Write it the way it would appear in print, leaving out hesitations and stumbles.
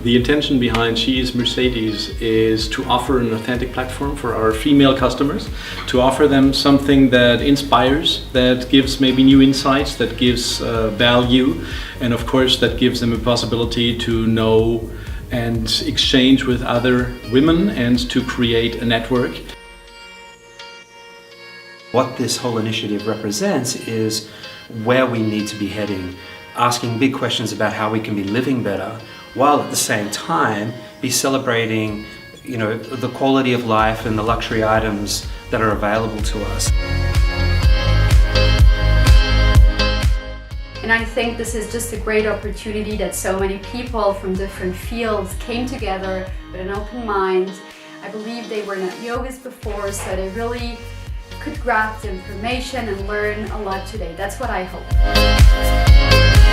The intention behind She's Mercedes is to offer an authentic platform for our female customers, to offer them something that inspires, that gives maybe new insights, that gives value, and of course that gives them a possibility to know and exchange with other women and to create a network. What this whole initiative represents is where we need to be heading, asking big questions about how we can be living better, while at the same time be celebrating, the quality of life and the luxury items that are available to us. And I think this is just a great opportunity that so many people from different fields came together with an open mind. I believe they were not yogis before, so they really could grab the information and learn a lot today. That's what I hope.